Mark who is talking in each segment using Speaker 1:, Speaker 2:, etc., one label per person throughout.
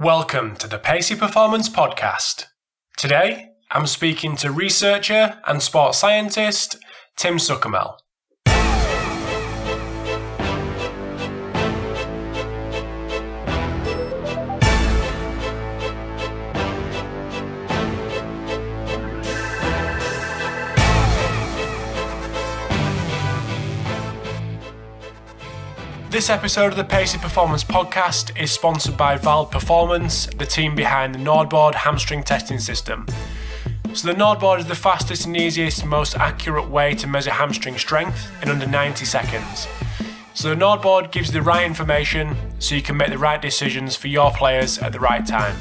Speaker 1: Welcome to the Pacey Performance Podcast. Today, I'm speaking to researcher and sports scientist Tim Suchomel. This episode of the Pacey Performance Podcast is sponsored by Valve Performance, the team behind the NordBord hamstring testing system. So the NordBord is the fastest and easiest, most accurate way to measure hamstring strength in under 90 seconds. So the NordBord gives you the right information so you can make the right decisions for your players at the right time.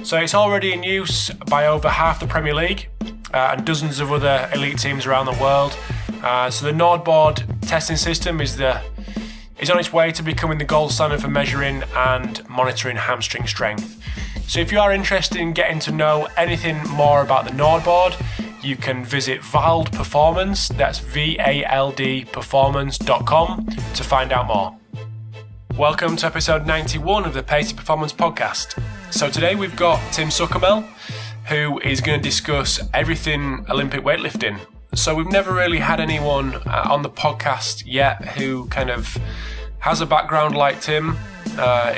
Speaker 1: So it's already in use by over half the Premier League and dozens of other elite teams around the world. So the NordBord testing system is on its way to becoming the gold standard for measuring and monitoring hamstring strength. So if you are interested in getting to know anything more about the NordBord, you can visit Vald Performance, that's VALD performance.com, to find out more. Welcome to episode 91 of the Pacey Performance Podcast. So today we've got Tim Suchomel, who is going to discuss everything Olympic weightlifting. So we've never really had anyone on the podcast yet who kind of has a background like Tim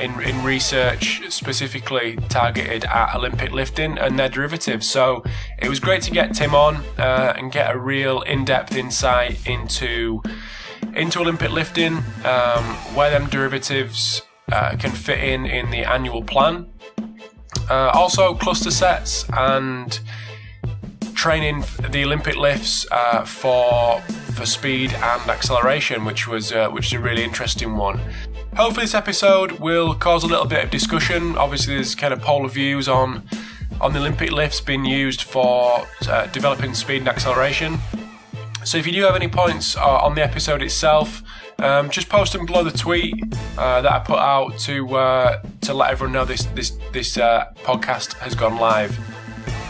Speaker 1: in research specifically targeted at Olympic lifting and their derivatives. So it was great to get Tim on and get a real in-depth insight into Olympic lifting, where them derivatives can fit in the annual plan. Also cluster sets and training the Olympic lifts for speed and acceleration, which is a really interesting one. Hopefully this episode will cause a little bit of discussion. Obviously there's kind of polar views on the Olympic lifts being used for developing speed and acceleration. So if you do have any points on the episode itself, just post them below the tweet that I put out to let everyone know this podcast has gone live.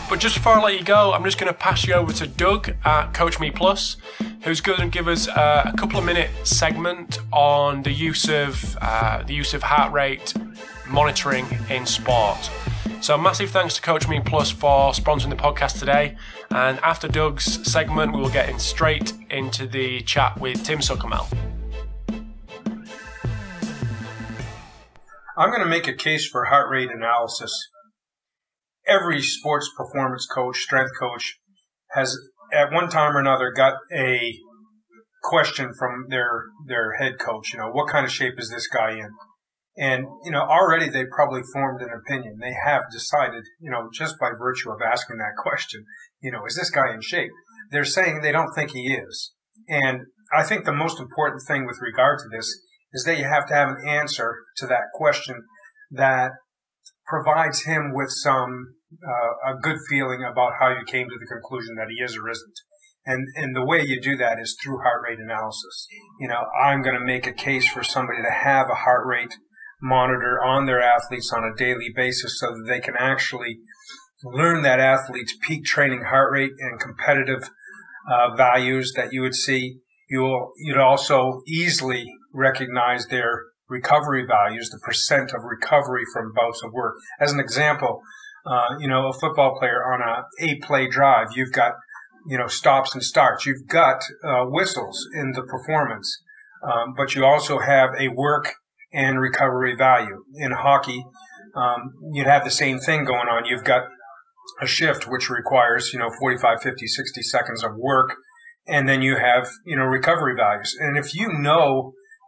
Speaker 1: But just before I let you go, I'm just going to pass you over to Doug at Coach Me Plus, who's going to give us a couple of minute segment on the use of heart rate monitoring in sport. So massive thanks to Coach Me Plus for sponsoring the podcast today. And after Doug's segment, we will get straight into the chat with Tim Suchomel.
Speaker 2: I'm going to make a case for heart rate analysis. Every sports performance coach, strength coach, has at one time or another got a question from their head coach. What kind of shape is this guy in? And, already they probably formed an opinion. They have decided, just by virtue of asking that question, is this guy in shape? They're saying they don't think he is. And I think the most important thing with regard to this is that you have to have an answer to that question that provides him with a good feeling about how you came to the conclusion that he is or isn't. And the way you do that is through heart rate analysis. I'm going to make a case for somebody to have a heart rate monitor on their athletes on a daily basis so that they can actually learn that athlete's peak training heart rate and competitive values that you would see. You'd also easily recognize their recovery values, the percent of recovery from bouts of work. As an example, a football player on a 8-play drive, you've got, stops and starts. You've got whistles in the performance, but you also have a work and recovery value. In hockey, you'd have the same thing going on. You've got a shift which requires, 45, 50, 60 seconds of work, and then you have, recovery values. And if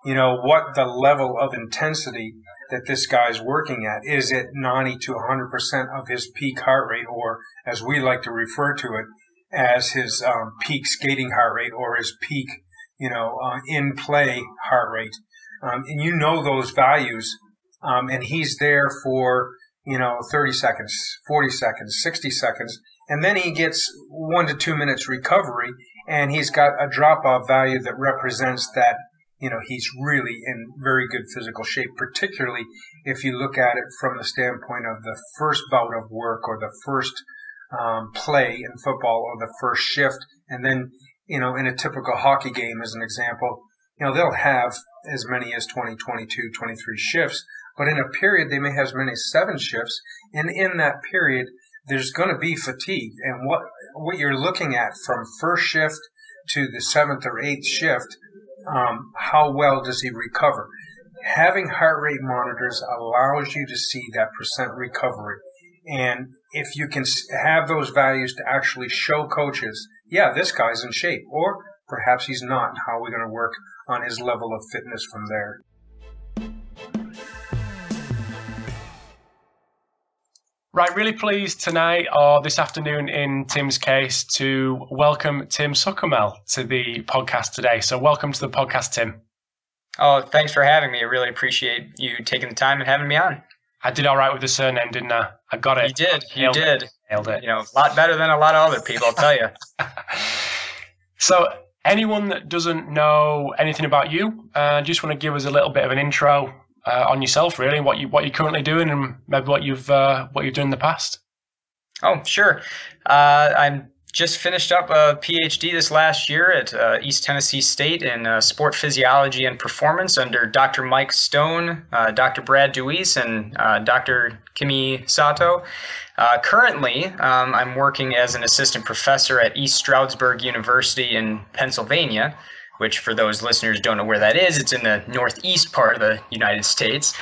Speaker 2: what the level of intensity that this guy's working at is at 90 to 100% of his peak heart rate, or as we like to refer to it, as his peak skating heart rate or his peak, in-play heart rate. And those values, and he's there for, 30 seconds, 40 seconds, 60 seconds, and then he gets 1 to 2 minutes recovery, and he's got a drop-off value that represents that he's really in very good physical shape, particularly if you look at it from the standpoint of the first bout of work or the first play in football or the first shift. And then, in a typical hockey game, as an example, they'll have as many as 20, 22, 23 shifts But in a period, they may have as many 7 shifts, and in that period, there's going to be fatigue. And what you're looking at from first shift to the 7th or 8th shift, how well does he recover? Having heart rate monitors allows you to see that percent recovery. And if you can have those values to actually show coaches, yeah, this guy's in shape, or perhaps he's not, how are we going to work on his level of fitness from there?
Speaker 1: Right, really pleased tonight, or this afternoon in Tim's case, to welcome Tim Suchomel to the podcast today. So welcome to the podcast, Tim.
Speaker 3: Oh, thanks for having me. I really appreciate you taking the time and having me on.
Speaker 1: I did all right with the surname, didn't I? I got it.
Speaker 3: You did.
Speaker 1: Nailed it.
Speaker 3: You know, a lot better than a lot of other people, I'll tell you.
Speaker 1: So anyone that doesn't know anything about you, just want to give us a little bit of an intro on yourself, really, what you're currently doing, and maybe what you've done in the past.
Speaker 3: Oh, sure. I'm just finished up a PhD this last year at East Tennessee State in sport physiology and performance under Dr. Mike Stone, Dr. Brad Deweese, and Dr. Kimi Sato. Currently, I'm working as an assistant professor at East Stroudsburg University in Pennsylvania, which for those listeners who don't know where that is, it's in the northeast part of the United States.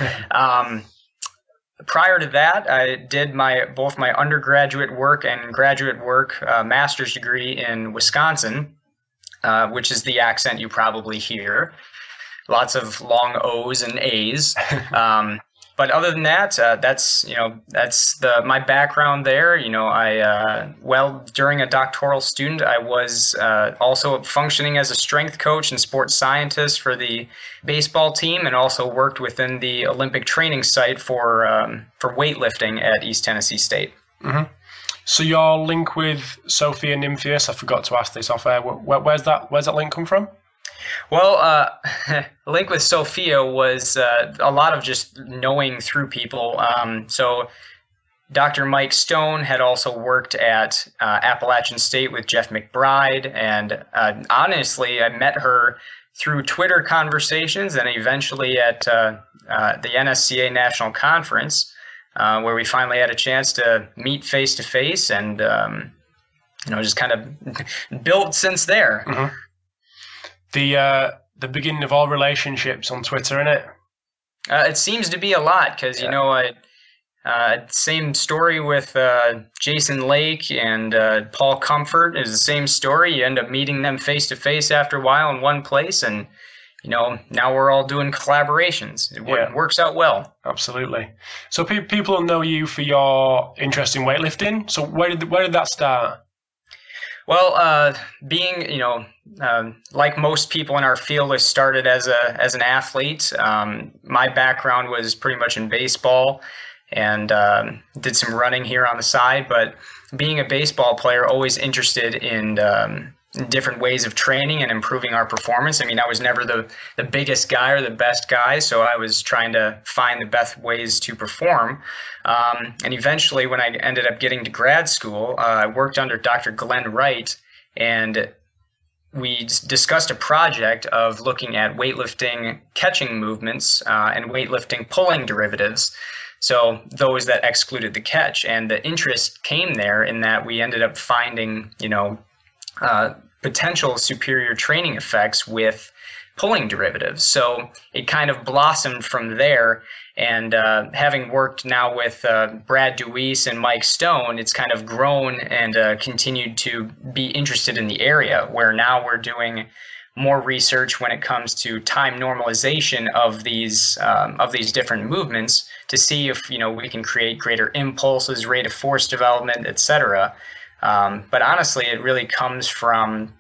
Speaker 3: Prior to that, I did both my undergraduate work and graduate work, master's degree in Wisconsin, which is the accent you probably hear. Lots of long O's and A's. But other than that, that's my background there. You know, during a doctoral student, I was also functioning as a strength coach and sports scientist for the baseball team, and also worked within the Olympic training site for weightlifting at East Tennessee State.
Speaker 1: Mm-hmm. So your link with Sophia Nymphius, I forgot to ask this off air. Where's that link come from?
Speaker 3: Well, link with Sophia was a lot of just knowing through people. So Dr. Mike Stone had also worked at Appalachian State with Jeff McBride, and honestly, I met her through Twitter conversations and eventually at the NSCA National Conference, where we finally had a chance to meet face-to-face and, just kind of built since there.
Speaker 1: Mm-hmm. The beginning of all relationships on Twitter, innit?
Speaker 3: It seems to be a lot because, same story with Jason Lake and Paul Comfort is the same story. You end up meeting them face-to-face after a while in one place, and, now we're all doing collaborations. It works out well.
Speaker 1: Absolutely. So people know you for your interest in weightlifting. So where did that start?
Speaker 3: Well, being, like most people in our field, I started as an athlete. My background was pretty much in baseball and did some running here on the side. But being a baseball player, always interested in different ways of training and improving our performance. I mean, I was never the biggest guy or the best guy, so I was trying to find the best ways to perform. And eventually, when I ended up getting to grad school, I worked under Dr. Glenn Wright, and we discussed a project of looking at weightlifting catching movements and weightlifting pulling derivatives. So those that excluded the catch. And the interest came there in that we ended up finding, potential superior training effects with pulling derivatives. So it kind of blossomed from there. And having worked now with Brad Deweese and Mike Stone, it's kind of grown and continued to be interested in the area, where now we're doing more research when it comes to time normalization of these different movements to see if we can create greater impulses, rate of force development, etc. But honestly, it really comes from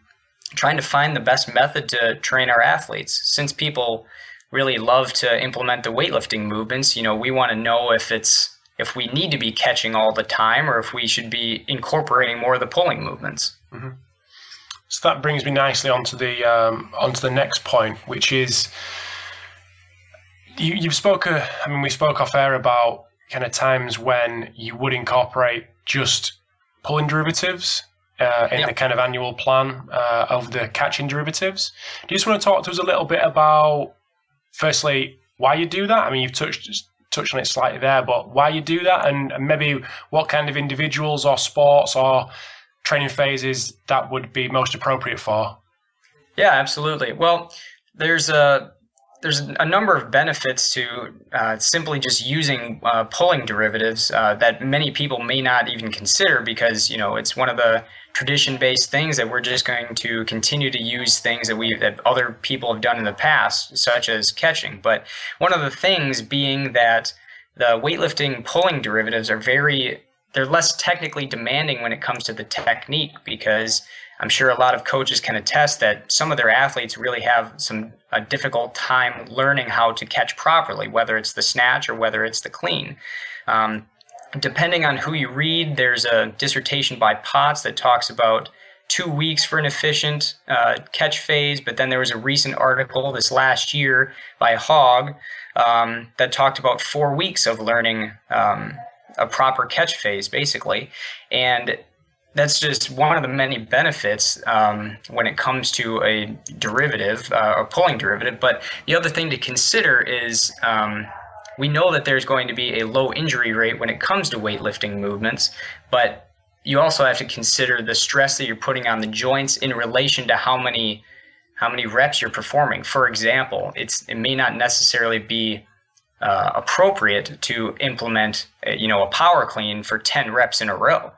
Speaker 3: trying to find the best method to train our athletes. Since people really love to implement the weightlifting movements, we want to know if we need to be catching all the time or if we should be incorporating more of the pulling movements.
Speaker 1: Mm-hmm. So that brings me nicely onto the next point, which is we spoke off air about kind of times when you would incorporate just pulling derivatives in the kind of annual plan of the catching derivatives. Do you just want to talk to us a little bit about, firstly, why you do that? I mean, you've touched touched on it slightly there, but why you do that, and maybe what kind of individuals or sports or training phases that would be most appropriate for?
Speaker 3: Yeah, absolutely. Well, there's a number of benefits to simply just using pulling derivatives that many people may not even consider, because it's one of the tradition-based things that we're just going to continue to use things that other people have done in the past, such as catching. But one of the things being that the weightlifting pulling derivatives they're less technically demanding when it comes to the technique, because I'm sure a lot of coaches can attest that some of their athletes really have a difficult time learning how to catch properly, whether it's the snatch or whether it's the clean. Depending on who you read, there's a dissertation by Potts that talks about 2 weeks for an efficient catch phase, but then there was a recent article this last year by Hogg that talked about 4 weeks of learning a proper catch phase, basically. And that's just one of the many benefits when it comes to a derivative, or pulling derivative. But the other thing to consider is we know that there's going to be a low injury rate when it comes to weightlifting movements, but you also have to consider the stress that you're putting on the joints in relation to how many reps you're performing. For example, it may not necessarily be appropriate to implement a power clean for 10 reps in a row.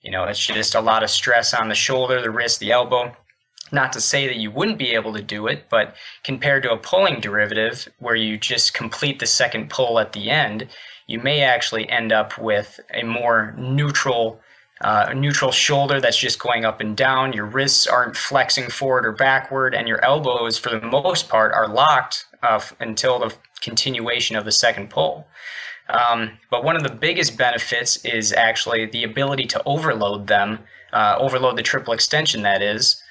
Speaker 3: It's just a lot of stress on the shoulder, the wrist, the elbow. Not to say that you wouldn't be able to do it, but compared to a pulling derivative where you just complete the second pull at the end, you may actually end up with a more neutral shoulder that's just going up and down. Your wrists aren't flexing forward or backward, and your elbows, for the most part, are locked until the continuation of the second pull. But one of the biggest benefits is actually the ability to overload them, overload the triple extension, that is,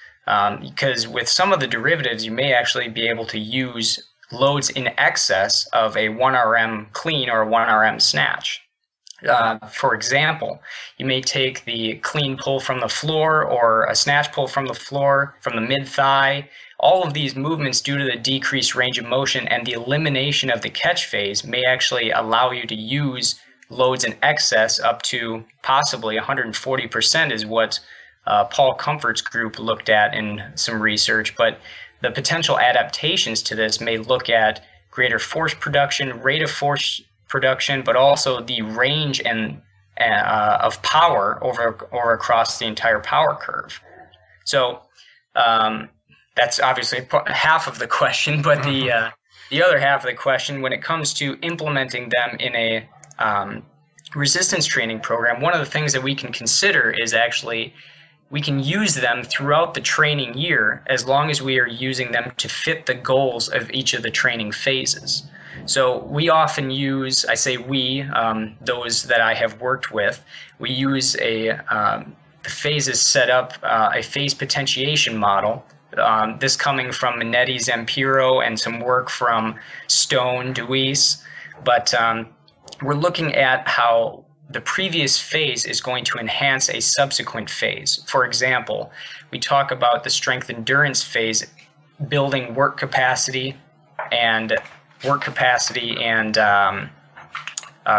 Speaker 3: because with some of the derivatives, you may actually be able to use loads in excess of a 1RM clean or a 1RM snatch. For example, you may take the clean pull from the floor or a snatch pull from the floor, from the mid-thigh. All of these movements, due to the decreased range of motion and the elimination of the catch phase, may actually allow you to use loads in excess up to possibly 140% is what Paul Comfort's group looked at in some research. But the potential adaptations to this may look at greater force production, rate of force production, but also the range and of power over or across the entire power curve. So that's obviously half of the question, but the other half of the question, when it comes to implementing them in a resistance training program, one of the things that we can consider is actually we can use them throughout the training year as long as we are using them to fit the goals of each of the training phases. So we often use, I say we, those that I have worked with, we use the phases set up a phase potentiation model. This coming from Minetti, Zampiro, and some work from Stone, Deweese. But we're looking at how the previous phase is going to enhance a subsequent phase. For example, we talk about the strength endurance phase building work capacity and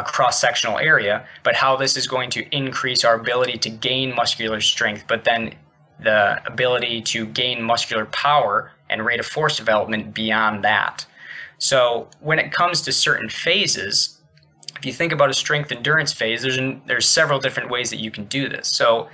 Speaker 3: cross-sectional area, but how this is going to increase our ability to gain muscular strength, but then the ability to gain muscular power and rate of force development beyond that. So when it comes to certain phases, if you think about a strength endurance phase, there's several different ways that you can do this. So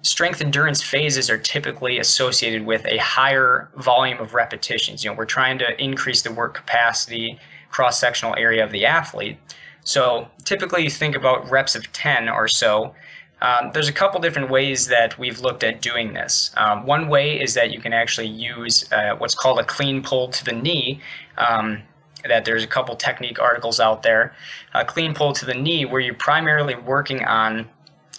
Speaker 3: strength endurance phases are typically associated with a higher volume of repetitions. We're trying to increase the work capacity, cross-sectional area of the athlete. So typically you think about reps of 10 or so. There's a couple different ways that we've looked at doing this. One way is that you can actually use what's called a clean pull to the knee. That there's a couple technique articles out there. A clean pull to the knee, where you're primarily working on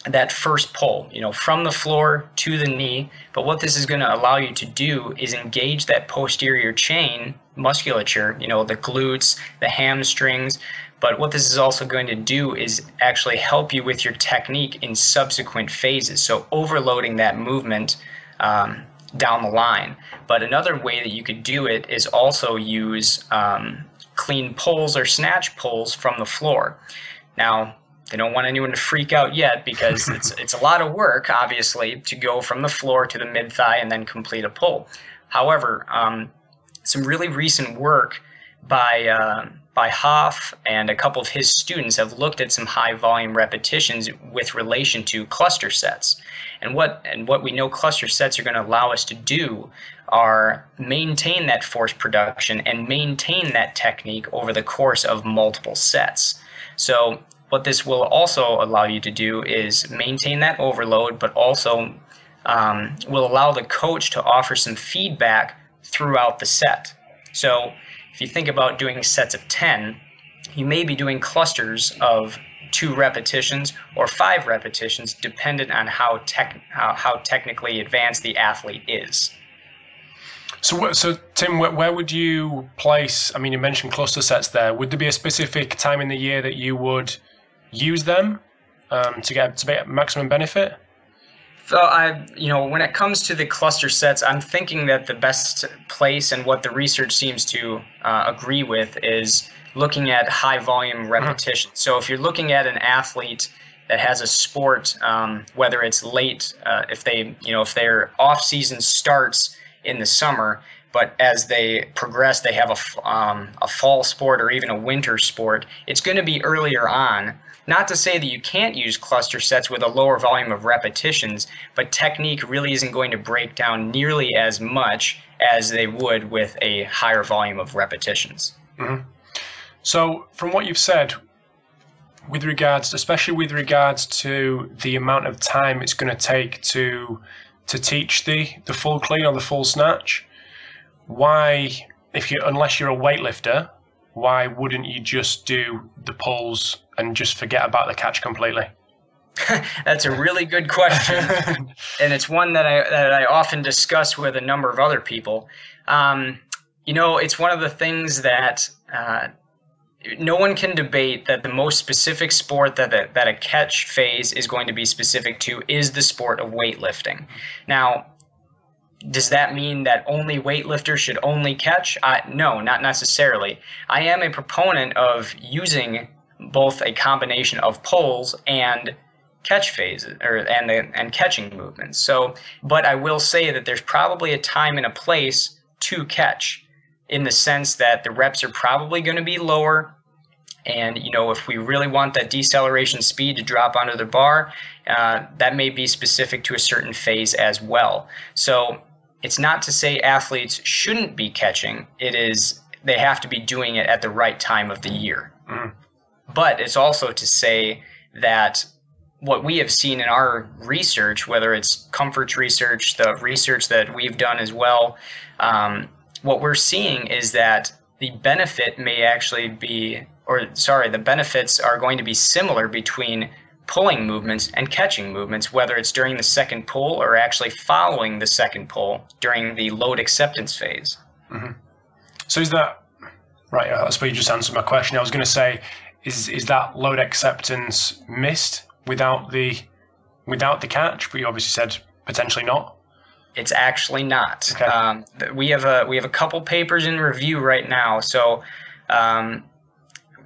Speaker 3: that first pull, from the floor to the knee. But what this is going to allow you to do is engage that posterior chain musculature, the glutes, the hamstrings. But what this is also going to do is actually help you with your technique in subsequent phases. So overloading that movement down the line. But another way that you could do it is also use clean pulls or snatch pulls from the floor. Now, they don't want anyone to freak out yet because it's a lot of work, obviously, to go from the floor to the mid-thigh and then complete a pull. However, some really recent work by Hoff and a couple of his students have looked at some high volume repetitions with relation to cluster sets. And what we know cluster sets are going to allow us to do are maintain that force production and maintain that technique over the course of multiple sets. So what this will also allow you to do is maintain that overload, but also will allow the coach to offer some feedback throughout the set. So if you think about doing sets of 10, you may be doing clusters of 2 repetitions or 5 repetitions, dependent on how technically advanced the athlete is.
Speaker 1: So Tim, where would you place, I mean, you mentioned cluster sets there. Would there be a specific time in the year that you would use them to get maximum benefit?
Speaker 3: So when it comes to the cluster sets, I'm thinking that the best place and what the research seems to agree with is looking at high volume repetition. So if you're looking at an athlete that has a sport, whether it's late, if their off season starts in the summer, but as they progress, they have a fall sport or even a winter sport, it's going to be earlier on. Not to say that you can't use cluster sets with a lower volume of repetitions, but technique really isn't going to break down nearly as much as they would with a higher volume of repetitions.
Speaker 1: Mm-hmm. So from what you've said, especially with regards to the amount of time it's going to take to teach the full clean or the full snatch, why, unless you're a weightlifter, why wouldn't you just do the pulls and just forget about the catch completely?
Speaker 3: That's a really good question, and it's one that I often discuss with a number of other people. It's one of the things that no one can debate that the most specific sport that a catch phase is going to be specific to is the sport of weightlifting. Now, does that mean that only weightlifters should only catch? No, not necessarily. I am a proponent of using both a combination of pulls and catch phases and catching movements. So, but I will say that there's probably a time and a place to catch, in the sense that the reps are probably going to be lower. And, if we really want that deceleration speed to drop onto the bar, that may be specific to a certain phase as well. So it's not to say athletes shouldn't be catching. It is, they have to be doing it at the right time of the year. Mm. But it's also to say that what we have seen in our research, whether it's Comfort's research, the research that we've done as well, what we're seeing is that the benefit the benefits are going to be similar between pulling movements and catching movements, whether it's during the second pull or actually following the second pull during the load acceptance phase.
Speaker 1: Mm-hmm. So is that, right, I suppose you just answered my question. I was going to say, is that load acceptance missed without the catch? But you obviously said potentially not.
Speaker 3: It's actually not.
Speaker 1: Okay.
Speaker 3: We have a couple papers in review right now, so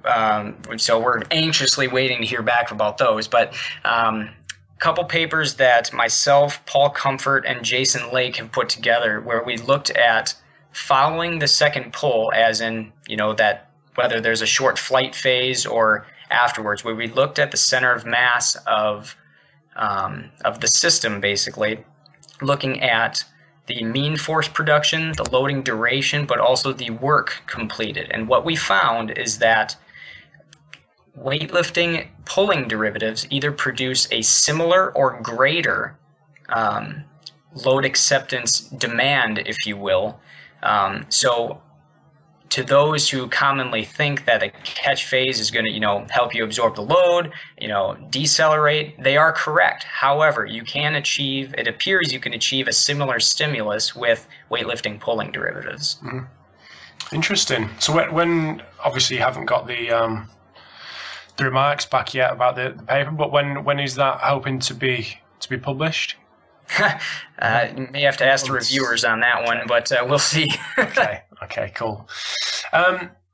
Speaker 3: we're anxiously waiting to hear back about those. But a couple papers that myself, Paul Comfort, and Jason Lake have put together, where we looked at following the second pull, as in that whether there's a short flight phase or afterwards, where we looked at the center of mass of the system, basically looking at the mean force production, the loading duration, but also the work completed. And what we found is that weightlifting pulling derivatives either produce a similar or greater load acceptance demand, if you will. So to those who commonly think that a catch phase is going to, help you absorb the load, decelerate, they are correct. However, it appears you can achieve a similar stimulus with weightlifting pulling derivatives.
Speaker 1: Mm-hmm. Interesting. So when obviously you haven't got the remarks back yet about the paper, but when is that hoping to be published?
Speaker 3: You may have to ask the reviewers on that one, but we'll see.
Speaker 1: Okay, cool.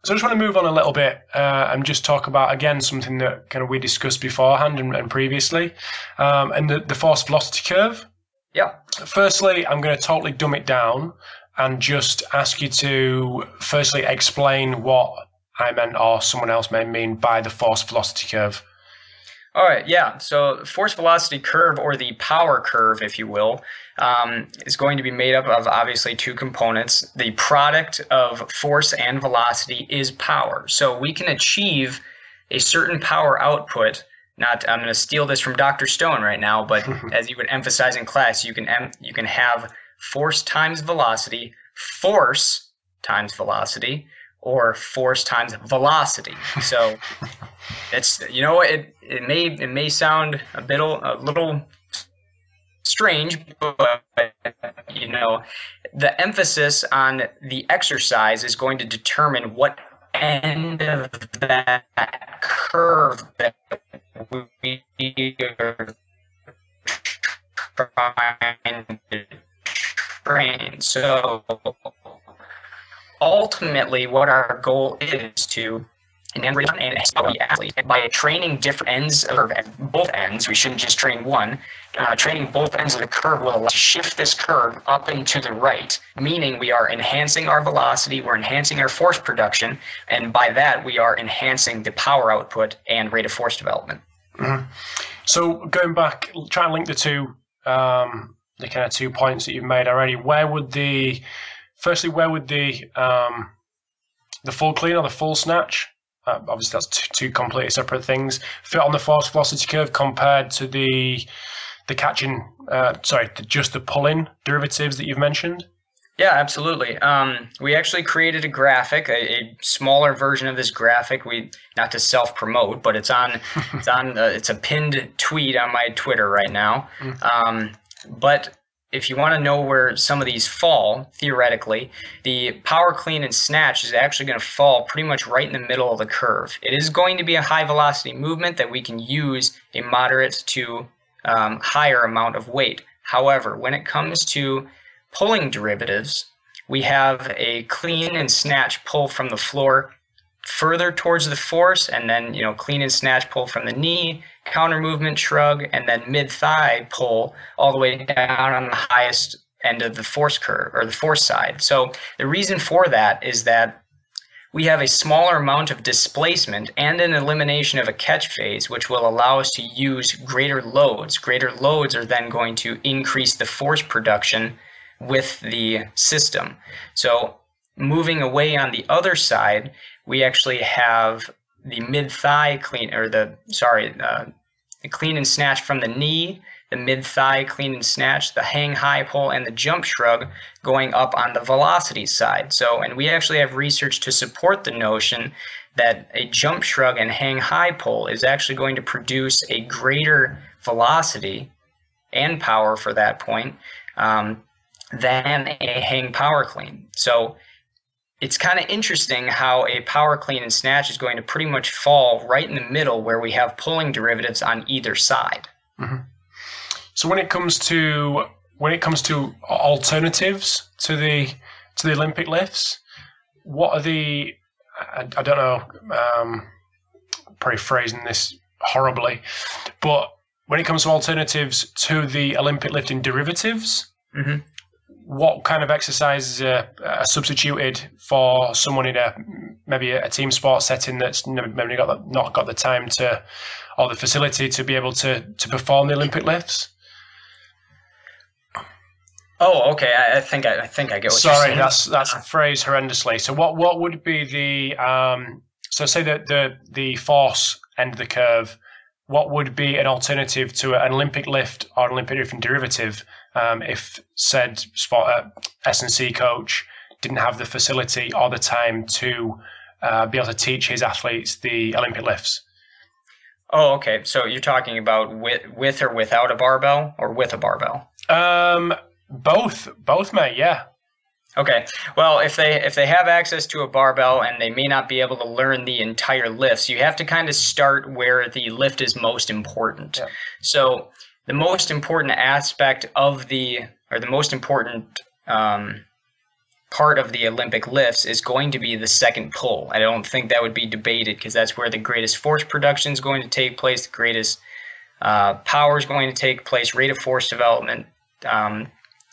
Speaker 1: So I just want to move on a little bit and just talk about, again, something that kind of we discussed beforehand and previously, and the force velocity curve.
Speaker 3: Yeah.
Speaker 1: Firstly, I'm going to totally dumb it down and just ask you to firstly explain what I meant or someone else may mean by the force velocity curve.
Speaker 3: All right, yeah. So force velocity curve, or the power curve, if you will, is going to be made up of obviously two components. The product of force and velocity is power. So we can achieve a certain power output. I'm going to steal this from Dr. Stone right now, but as you would emphasize in class, you can have force times velocity, force times velocity, or force times velocity. So it's, you know, it may sound a little strange, but you know, the emphasis on the exercise is going to determine what end of that curve that we are trying to train. So ultimately, what our goal is to enhance the athlete by training different ends, or both ends. We shouldn't just train one. Training both ends of the curve will allow us to shift this curve up and to the right, meaning we are enhancing our velocity, we're enhancing our force production, and by that we are enhancing the power output and rate of force development.
Speaker 1: Mm-hmm. So going back, try and link the two, the kind of 2 points that you've made already. Where would the full clean or the full snatch, obviously that's two completely separate things, fit on the force velocity curve compared to the catching, just the pulling derivatives that you've mentioned?
Speaker 3: Yeah, absolutely. We actually created a graphic, a smaller version of this graphic. Not to self-promote, but it's a pinned tweet on my Twitter right now. But if you want to know where some of these fall, theoretically, the power clean and snatch is actually going to fall pretty much right in the middle of the curve. It is going to be a high velocity movement that we can use a moderate to higher amount of weight. However, when it comes to pulling derivatives, we have a clean and snatch pull from the floor further towards the force, and then, you know, clean and snatch pull from the knee, counter movement shrug, and then mid-thigh pull all the way down on the highest end of the force curve, or the force side. So the reason for that is that we have a smaller amount of displacement and an elimination of a catch phase, which will allow us to use greater loads. Greater loads are then going to increase the force production with the system. So moving away on the other side, we actually have the mid-thigh clean, or the clean and snatch from the knee, the mid-thigh clean and snatch, the hang high pull, and the jump shrug going up on the velocity side. So, and we actually have research to support the notion that a jump shrug and hang high pull is actually going to produce a greater velocity and power for that point than a hang power clean. So it's kind of interesting how a power clean and snatch is going to pretty much fall right in the middle where we have pulling derivatives on either side.
Speaker 1: Mm-hmm. So when it comes to alternatives to the Olympic lifts, what are the, I don't know, probably phrasing this horribly, but when it comes to alternatives to the Olympic lifting derivatives, mm-hmm. what kind of exercises are substituted for someone in maybe a team sport setting that's maybe not got the time to, or the facility to be able to perform the Olympic lifts?
Speaker 3: Oh, okay. I think I get what
Speaker 1: Sorry,
Speaker 3: you're saying.
Speaker 1: that's phrased horrendously. So what would be the so say that the force end of the curve, what would be an alternative to an Olympic lift or an Olympic lifting derivative if said sport S&C coach didn't have the facility or the time to be able to teach his athletes the Olympic lifts?
Speaker 3: Oh, okay. So you're talking about with or without a barbell, or with a barbell?
Speaker 1: Both, mate. Yeah.
Speaker 3: Okay. Well, if they have access to a barbell and they may not be able to learn the entire lifts, you have to kind of start where the lift is most important. Yeah. So the most important aspect of the most important part of the Olympic lifts is going to be the second pull. I don't think that would be debated, because that's where the greatest force production is going to take place, the greatest power is going to take place, rate of force development.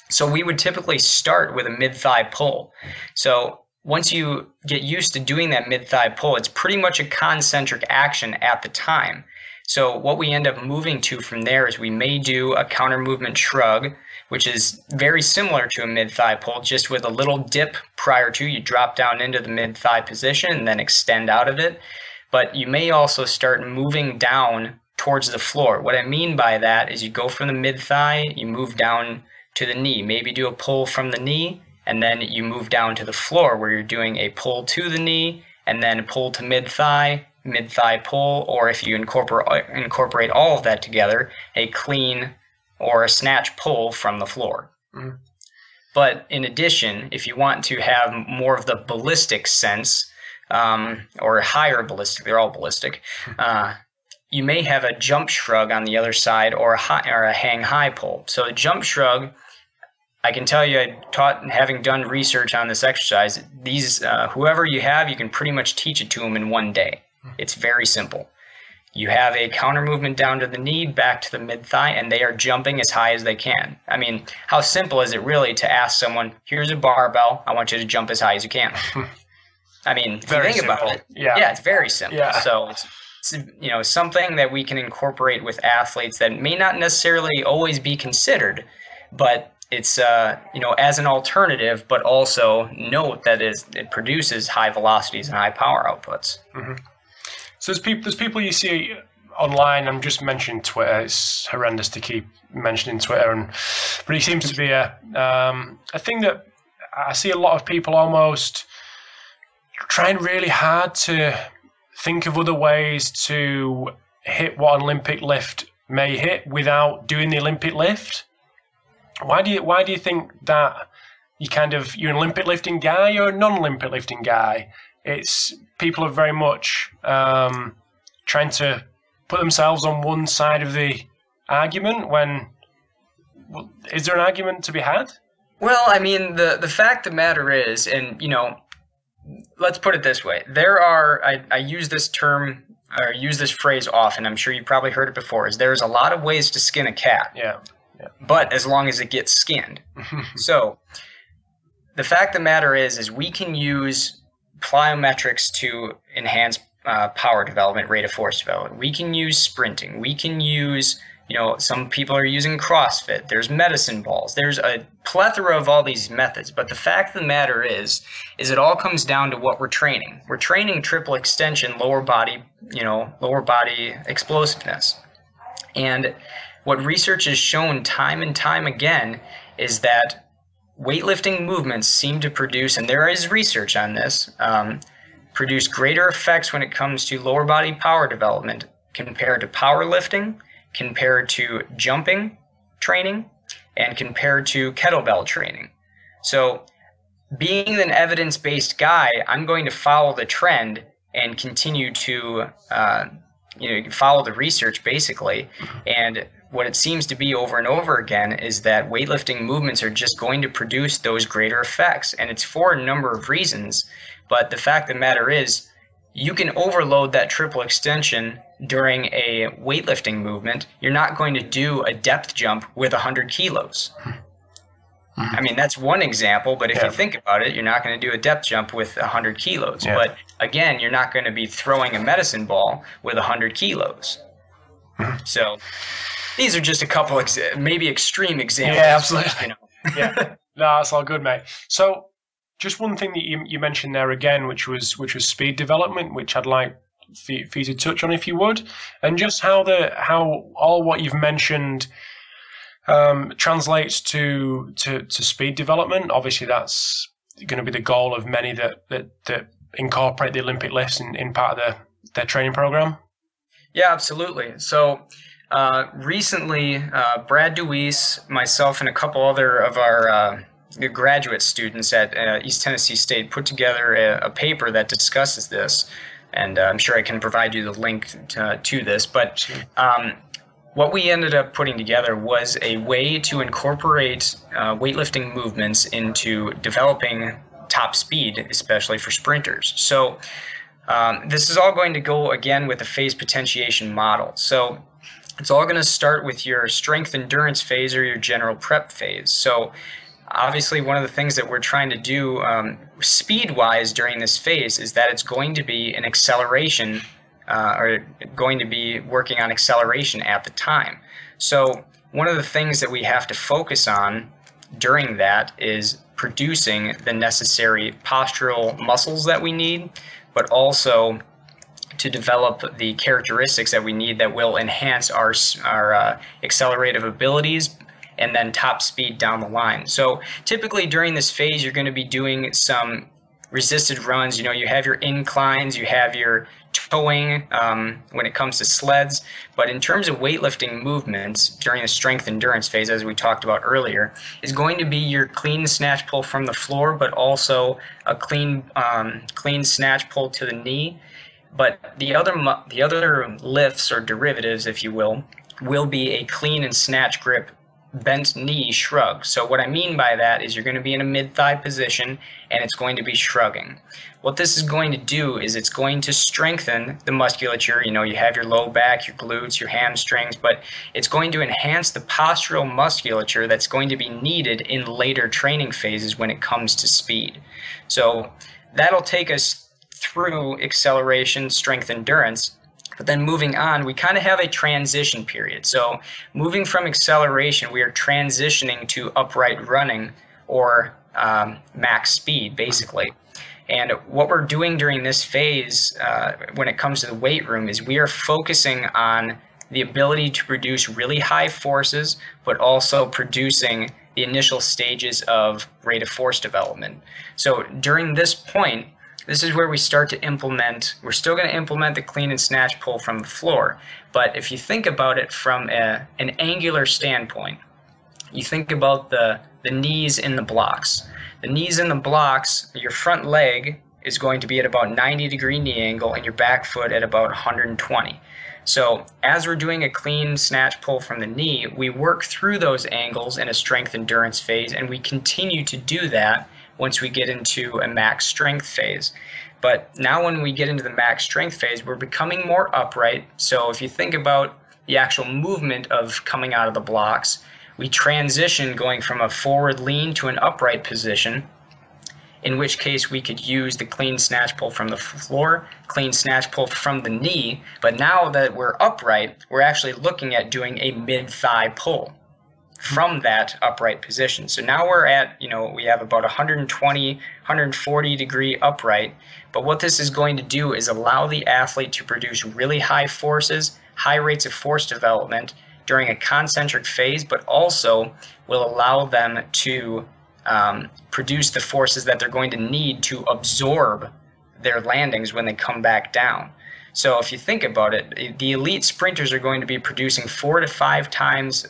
Speaker 3: So we would typically start with a mid-thigh pull. So once you get used to doing that mid-thigh pull, it's pretty much a concentric action at the time. So what we end up moving to from there is we may do a counter movement shrug, which is very similar to a mid-thigh pull, just with a little dip prior to. You drop down into the mid-thigh position and then extend out of it. But you may also start moving down towards the floor. What I mean by that is you go from the mid-thigh, you move down to the knee, maybe do a pull from the knee, and then you move down to the floor where you're doing a pull to the knee and then pull to mid-thigh pull, or if you incorporate all of that together, a clean or a snatch pull from the floor. Mm-hmm. But in addition, if you want to have more of the ballistic sense, or higher ballistic, they're all ballistic, you may have a jump shrug on the other side, or a hang high pull. So a jump shrug, I can tell you, I taught, having done research on this exercise, these whoever you have, you can pretty much teach it to them in one day. It's very simple. You have a counter movement down to the knee, back to the mid-thigh, and they are jumping as high as they can. I mean, how simple is it really to ask someone, here's a barbell, I want you to jump as high as you can? I mean, if you think about it, yeah, it's very simple. Yeah. So it's something that we can incorporate with athletes that may not necessarily always be considered, but it's as an alternative, but also note that it produces high velocities and high power outputs. Mm-hmm.
Speaker 1: So there's people you see online. I'm just mentioning Twitter. It's horrendous to keep mentioning Twitter, but it seems to be a thing that I see a lot of people almost trying really hard to think of other ways to hit what an Olympic lift may hit without doing the Olympic lift. Why do you think that you're an Olympic lifting guy or a non-Olympic lifting guy? It's people are very much trying to put themselves on one side of the argument. Is there an argument to be had?
Speaker 3: Well, I mean, the fact of the matter is, and let's put it this way: I use this term or use this phrase often. I'm sure you've probably heard it before. Is there's a lot of ways to skin a cat. Yeah. But as long as it gets skinned. So the fact of the matter is we can use plyometrics to enhance power development, rate of force development. We can use sprinting. We can use, some people are using CrossFit. There's medicine balls. There's a plethora of all these methods. But the fact of the matter is it all comes down to what we're training. We're training triple extension, lower body explosiveness. And what research has shown time and time again is that weightlifting movements seem to produce, and there is research on this, produce greater effects when it comes to lower body power development compared to powerlifting, compared to jumping training, and compared to kettlebell training. So being an evidence-based guy, I'm going to follow the trend and continue to follow the research basically. And what it seems to be over and over again is that weightlifting movements are just going to produce those greater effects. And it's for a number of reasons. But the fact of the matter is, you can overload that triple extension during a weightlifting movement. You're not going to do a depth jump with 100 kilos. I mean, that's one example, but if you think about it, you're not going to do a depth jump with 100 kilos. Yeah. But again, you're not going to be throwing a medicine ball with 100 kilos. So these are just a couple maybe extreme examples.
Speaker 1: Yeah, absolutely. Yeah, no, that's all good, mate. So just one thing that you mentioned there again, which was speed development, which I'd like for you to touch on if you would, and just how all what you've mentioned translates to speed development. Obviously, that's going to be the goal of many that incorporate the Olympic lifts in part of their training program.
Speaker 3: Yeah, absolutely. So recently, Brad Deweese, myself, and a couple other of our graduate students at East Tennessee State put together a paper that discusses this, and I'm sure I can provide you the link to this. But what we ended up putting together was a way to incorporate weightlifting movements into developing top speed, especially for sprinters. So this is all going to go again with a phase potentiation model. So it's all going to start with your strength endurance phase or your general prep phase. So obviously one of the things that we're trying to do speed-wise during this phase is that it's going to be an acceleration or going to be working on acceleration at the time. So one of the things that we have to focus on during that is producing the necessary postural muscles that we need, but also to develop the characteristics that we need that will enhance our accelerative abilities and then top speed down the line. So typically during this phase, you're going to be doing some resisted runs. You know, you have your inclines, you have your towing when it comes to sleds. But in terms of weightlifting movements during the strength endurance phase, as we talked about earlier, is going to be your clean snatch pull from the floor, but also a clean snatch pull to the knee. But the other lifts or derivatives, if you will be a clean and snatch grip bent knee shrug. So what I mean by that is you're going to be in a mid-thigh position and it's going to be shrugging. What this is going to do is it's going to strengthen the musculature. You know, you have your low back, your glutes, your hamstrings, but it's going to enhance the postural musculature that's going to be needed in later training phases when it comes to speed. So that'll take us through acceleration, strength, endurance. But then moving on, we kind of have a transition period. So moving from acceleration, we are transitioning to upright running or max speed, basically. And what we're doing during this phase when it comes to the weight room is we are focusing on the ability to produce really high forces, but also producing the initial stages of rate of force development. So during this point, this is where we start to implement, we're still going to implement the clean and snatch pull from the floor, but if you think about it from an angular standpoint, you think about the knees in the blocks. The knees in the blocks, your front leg is going to be at about 90-degree knee angle and your back foot at about 120. So as we're doing a clean snatch pull from the knee, we work through those angles in a strength endurance phase, and we continue to do that once we get into a max strength phase. But now when we get into the max strength phase, we're becoming more upright. So if you think about the actual movement of coming out of the blocks, we transition going from a forward lean to an upright position, in which case we could use the clean snatch pull from the floor, clean snatch pull from the knee. But now that we're upright, we're actually looking at doing a mid-thigh pull from that upright position. So now we're at, you know, we have about 120, 140 degree upright. But what this is going to do is allow the athlete to produce really high forces, high rates of force development during a concentric phase, but also will allow them to produce the forces that they're going to need to absorb their landings when they come back down. So if you think about it, the elite sprinters are going to be producing 4 to 5 times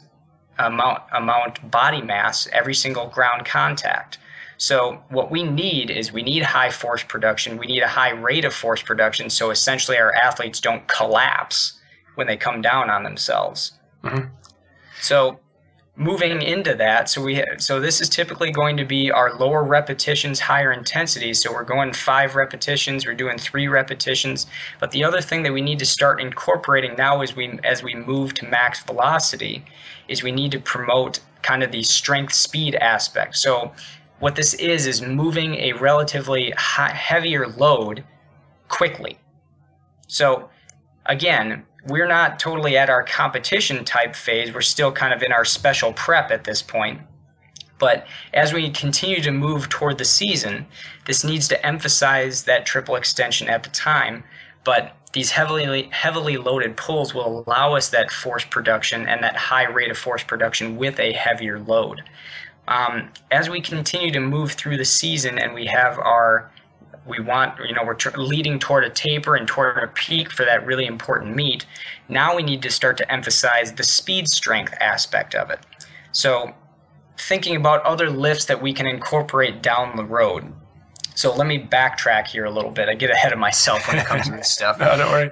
Speaker 3: amount body mass every single ground contact. So what we need is we need high force production. We need a high rate of force production, so essentially our athletes don't collapse when they come down on themselves. Mm-hmm. So moving into that, so this is typically going to be our lower repetitions, higher intensity. So we're going 5 repetitions, we're doing 3 repetitions. But the other thing that we need to start incorporating now as we move to max velocity is we need to promote kind of the strength speed aspect. So what this is moving a relatively heavier load quickly. So again, we're not totally at our competition type phase. We're still kind of in our special prep at this point. But as we continue to move toward the season, this needs to emphasize that triple extension at the time. But these heavily loaded pulls will allow us that force production and that high rate of force production with a heavier load. As we continue to move through the season and we're leading toward a taper and toward a peak for that really important meet, now we need to start to emphasize the speed strength aspect of it. So thinking about other lifts that we can incorporate down the road. So let me backtrack here a little bit. I get ahead of myself when it comes to this stuff.
Speaker 1: No, don't worry.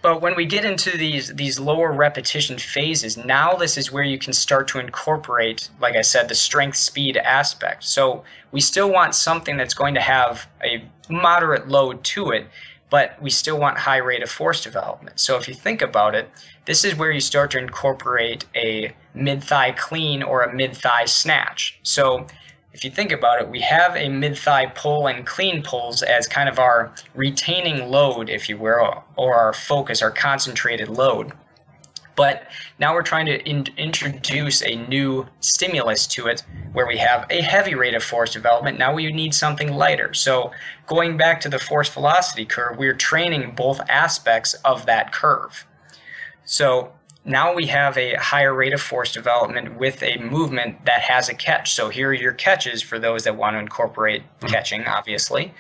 Speaker 3: But when we get into these lower repetition phases, now this is where you can start to incorporate, like I said, the strength speed aspect. So we still want something that's going to have a moderate load to it, but we still want high rate of force development. So if you think about it, this is where you start to incorporate a mid-thigh clean or a mid-thigh snatch. So if you think about it, we have a mid-thigh pull and clean pulls as kind of our retaining load, if you will, or our focus, our concentrated load. But now we're trying to introduce a new stimulus to it where we have a heavy rate of force development. Now we need something lighter. So going back to the force velocity curve, we're training both aspects of that curve. So now we have a higher rate of force development with a movement that has a catch. So here are your catches for those that want to incorporate catching, obviously.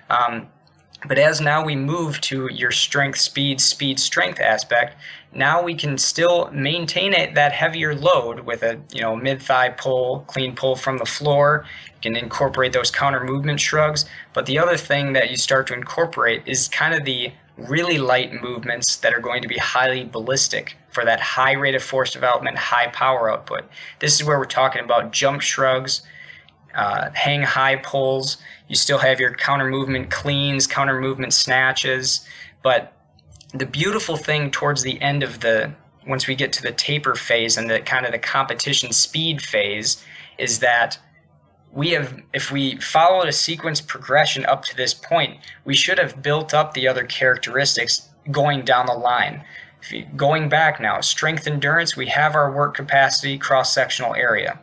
Speaker 3: But as now we move to your strength, speed, strength aspect, now we can still maintain that heavier load with a mid-thigh pull, clean pull from the floor. You can incorporate those counter movement shrugs. But the other thing that you start to incorporate is kind of the really light movements that are going to be highly ballistic for that high rate of force development, high power output. This is where we're talking about jump shrugs, hang high pulls. You still have your counter movement cleans, counter movement snatches. But the beautiful thing towards the end of once we get to the taper phase and the kind of the competition speed phase, is that if we followed a sequence progression up to this point, we should have built up the other characteristics going down the line. Going back now, strength endurance, we have our work capacity, cross-sectional area.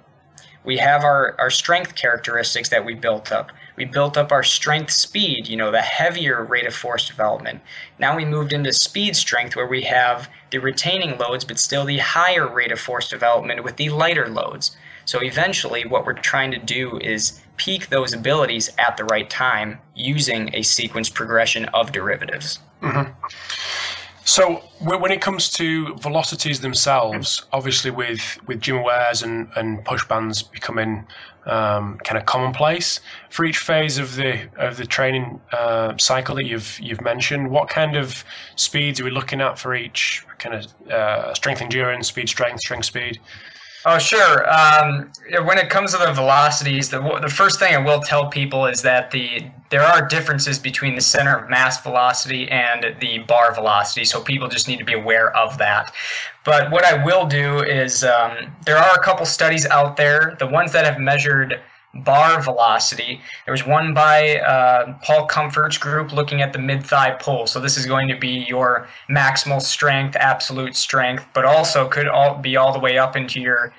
Speaker 3: We have our strength characteristics that we built up. We built up our strength speed, the heavier rate of force development. Now we moved into speed strength where we have the retaining loads, but still the higher rate of force development with the lighter loads. So eventually what we're trying to do is peak those abilities at the right time using a sequence progression of derivatives.
Speaker 1: Mm-hmm. So when it comes to velocities themselves, obviously with gym awares and push bands becoming kind of commonplace for each phase of the training cycle that you've mentioned, what kind of speeds are we looking at for each kind of strength endurance, speed strength speed?
Speaker 3: Oh, sure. When it comes to the velocities, the first thing I will tell people is that there are differences between the center of mass velocity and the bar velocity, so people just need to be aware of that. But what I will do is there are a couple studies out there, the ones that have measured bar velocity. There was one by Paul Comfort's group looking at the mid-thigh pull. So this is going to be your maximal strength, absolute strength, but also could be all the way up into your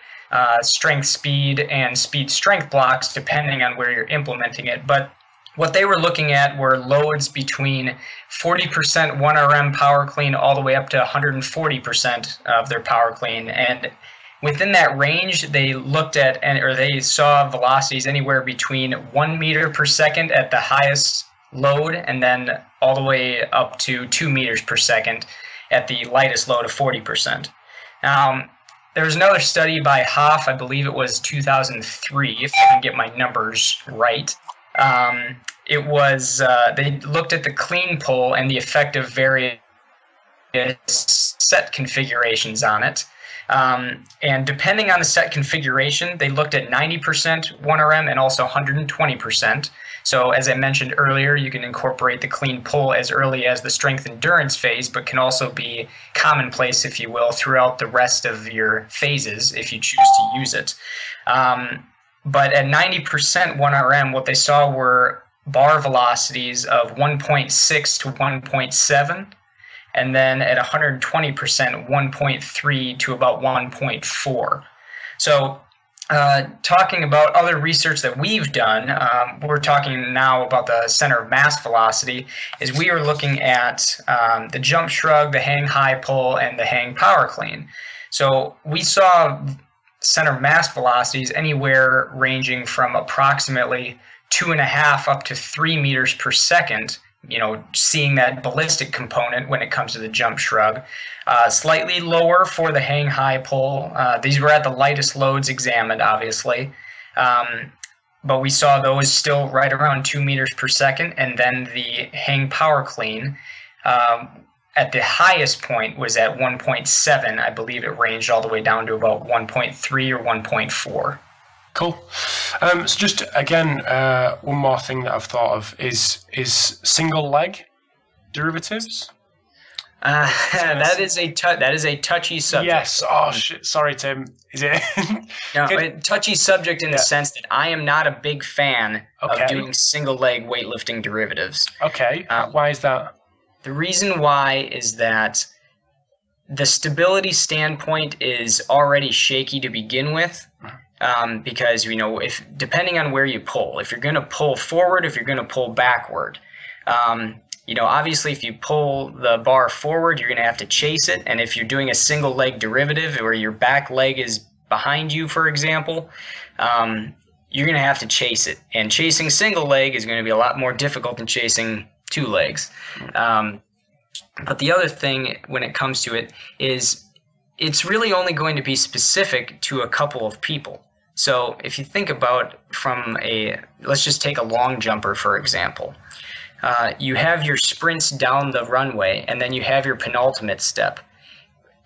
Speaker 3: strength speed and speed strength blocks, depending on where you're implementing it. But what they were looking at were loads between 40% 1RM power clean all the way up to 140% of their power clean. And within that range, they looked at they saw velocities anywhere between 1 meter per second at the highest load, and then all the way up to 2 meters per second at the lightest load of 40%. There was another study by Hoff, I believe it was 2003, if I can get my numbers right. It was they looked at the clean pull and the effective various set configurations on it. And depending on the set configuration, they looked at 90% 1RM and also 120%. So as I mentioned earlier, you can incorporate the clean pull as early as the strength endurance phase, but can also be commonplace, if you will, throughout the rest of your phases if you choose to use it. But at 90% 1RM, what they saw were bar velocities of 1.6 to 1.7. And then at 120%, 1.3 to about 1.4. So talking about other research that we've done, we're talking now about the center of mass velocity, is we are looking at the jump shrug, the hang high pull, and the hang power clean. So we saw center of mass velocities anywhere ranging from approximately 2.5 up to 3 meters per second, seeing that ballistic component when it comes to the jump shrug. Slightly lower for the hang high pull. These were at the lightest loads examined, obviously. but we saw those still right around 2 meters per second. And then the hang power clean at the highest point was at 1.7. I believe it ranged all the way down to about 1.3 or 1.4.
Speaker 1: Cool. So just again, one more thing that I've thought of is single leg derivatives.
Speaker 3: That is a touchy subject.
Speaker 1: Yes. Oh shit. Sorry, Tim. Is it?
Speaker 3: No, touchy subject in the sense that I am not a big fan of doing single leg weightlifting derivatives.
Speaker 1: Okay. Why is that?
Speaker 3: The reason why is that the stability standpoint is already shaky to begin with. Because, if depending on where you pull, if you're going to pull forward, if you're going to pull backward, obviously if you pull the bar forward, you're going to have to chase it. And if you're doing a single leg derivative where your back leg is behind you, for example, you're going to have to chase it. And chasing single leg is going to be a lot more difficult than chasing two legs. But the other thing when it comes to it is it's really only going to be specific to a couple of people. So if you think about let's just take a long jumper, for example. You have your sprints down the runway, and then you have your penultimate step.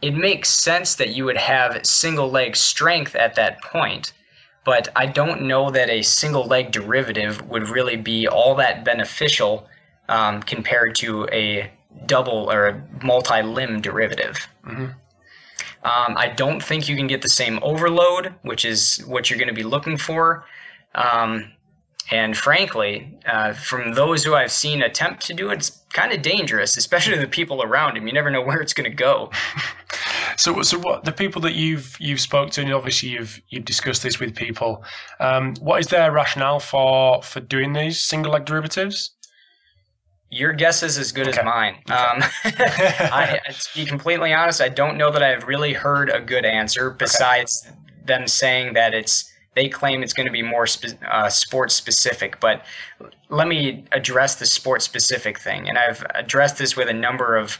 Speaker 3: It makes sense that you would have single leg strength at that point, but I don't know that a single leg derivative would really be all that beneficial compared to a double or a multi-limb derivative. Mm-hmm. I don't think you can get the same overload, which is what you're going to be looking for. And frankly, from those who I've seen attempt to do it, it's kind of dangerous, especially the people around him. You never know where it's going to go.
Speaker 1: So what the people that you've spoke to, and obviously you've discussed this with people, what is their rationale for doing these single leg derivatives?
Speaker 3: Your guess is as good as mine. To be completely honest, I don't know that I've really heard a good answer besides them saying that they claim it's going to be more sports specific. But let me address the sports specific thing. And I've addressed this with a number of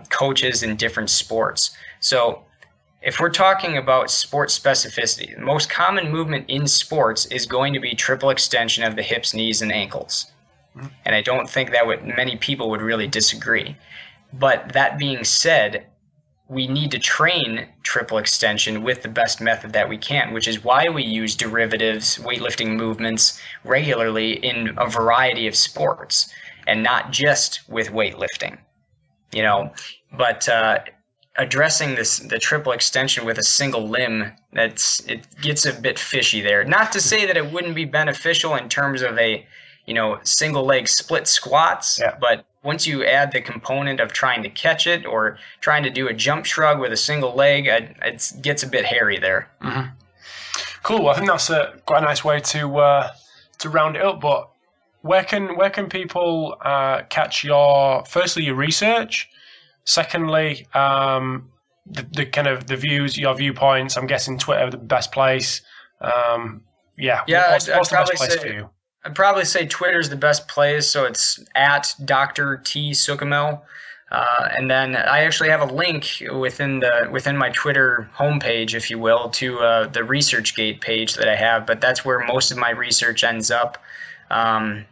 Speaker 3: coaches in different sports. So if we're talking about sports specificity, the most common movement in sports is going to be triple extension of the hips, knees, and ankles. And I don't think that many people would really disagree. But that being said, we need to train triple extension with the best method that we can, which is why we use derivatives, weightlifting movements regularly in a variety of sports, and not just with weightlifting. But addressing the triple extension with a single limb, it gets a bit fishy there. Not to say that it wouldn't be beneficial in terms of a single leg split squats, but once you add the component of trying to catch it or trying to do a jump shrug with a single leg, it gets a bit hairy there.
Speaker 1: Mm-hmm. Cool. I think that's quite a nice way to round it up. But where can people catch your research? Secondly, the kind of the views, your viewpoints. I'm guessing Twitter the best place. What's the best place for you?
Speaker 3: I'd probably say Twitter's the best place, so it's at Dr. T. Suchomel. And then I actually have a link within my Twitter homepage, if you will, to the ResearchGate page that I have, but that's where most of my research ends up. And,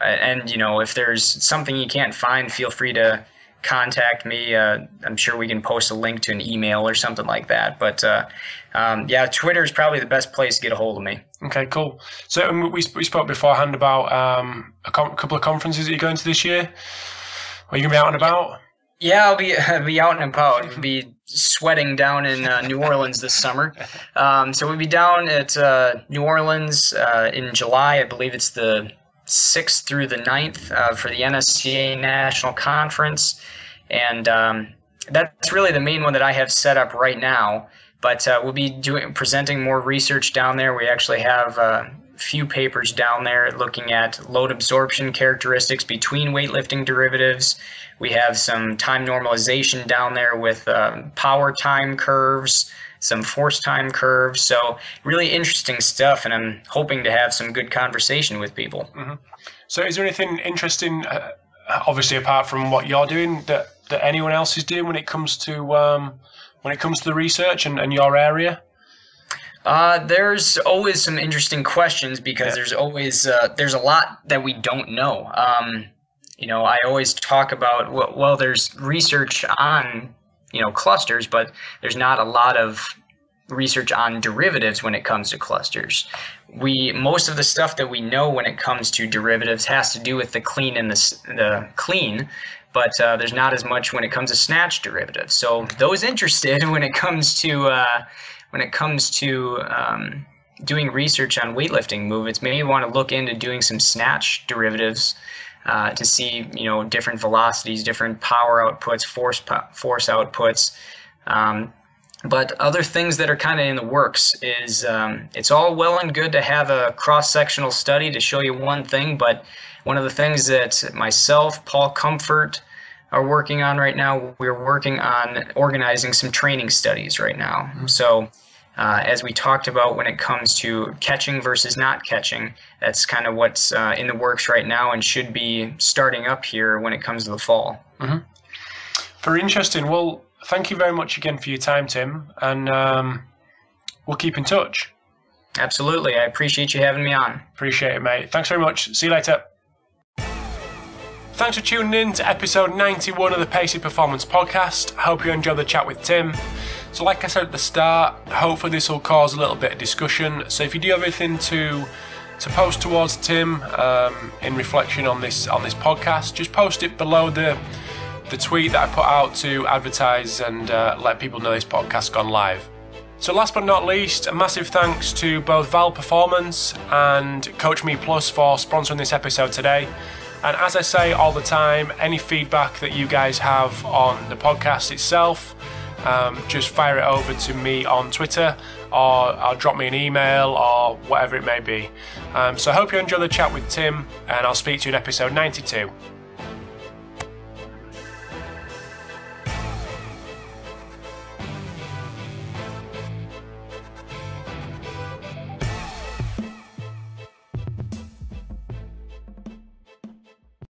Speaker 3: if there's something you can't find, feel free to contact me. I'm sure we can post a link to an email or something like that. But Twitter is probably the best place to get a hold of me.
Speaker 1: Okay, cool. So we spoke beforehand about a couple of conferences that you're going to this year. Are you going to be out and about?
Speaker 3: Yeah, I'll be out and about. I'll be sweating down in New Orleans this summer. So we'll be down at New Orleans in July. I believe it's the 6th through the 9th for the NSCA National Conference. And that's really the main one that I have set up right now. But we'll be presenting more research down there. We actually have a few papers down there looking at load absorption characteristics between weightlifting derivatives. We have some time normalization down there with power time curves, some force time curves. So really interesting stuff, and I'm hoping to have some good conversation with people.
Speaker 1: Mm-hmm. So is there anything interesting, obviously apart from what you're doing, that anyone else is doing when it comes to the research and your area?
Speaker 3: There's always some interesting questions because there's always there's a lot that we don't know. I always talk about, well, there's research on, clusters, but there's not a lot of research on derivatives when it comes to clusters. Most of the stuff that we know when it comes to derivatives has to do with the clean and the clean, but there's not as much when it comes to snatch derivatives. So those interested when it comes to doing research on weightlifting movements may want to look into doing some snatch derivatives to see, different velocities, different power outputs, force outputs. But other things that are kind of in the works is it's all well and good to have a cross-sectional study to show you one thing, but one of the things that myself, Paul Comfort, are working on right now, we're working on organizing some training studies right now. Mm-hmm. So as we talked about when it comes to catching versus not catching, that's kind of what's in the works right now and should be starting up here when it comes to the fall.
Speaker 1: Mm-hmm. Very interesting. Well, thank you very much again for your time, Tim, and we'll keep in touch.
Speaker 3: Absolutely. I appreciate you having me on.
Speaker 1: Appreciate it, mate. Thanks very much. See you later. Thanks for tuning in to episode 91 of the Pacey Performance Podcast. Hope you enjoyed the chat with Tim. So like I said at the start, hopefully this will cause a little bit of discussion. So if you do have anything to post towards Tim in reflection on this podcast, just post it below the tweet that I put out to advertise and let people know this podcast's gone live. So last but not least, a massive thanks to both Val Performance and Coach Me Plus for sponsoring this episode today. And as I say all the time, any feedback that you guys have on the podcast itself, just fire it over to me on Twitter or drop me an email or whatever it may be. So I hope you enjoy the chat with Tim, and I'll speak to you in episode 92.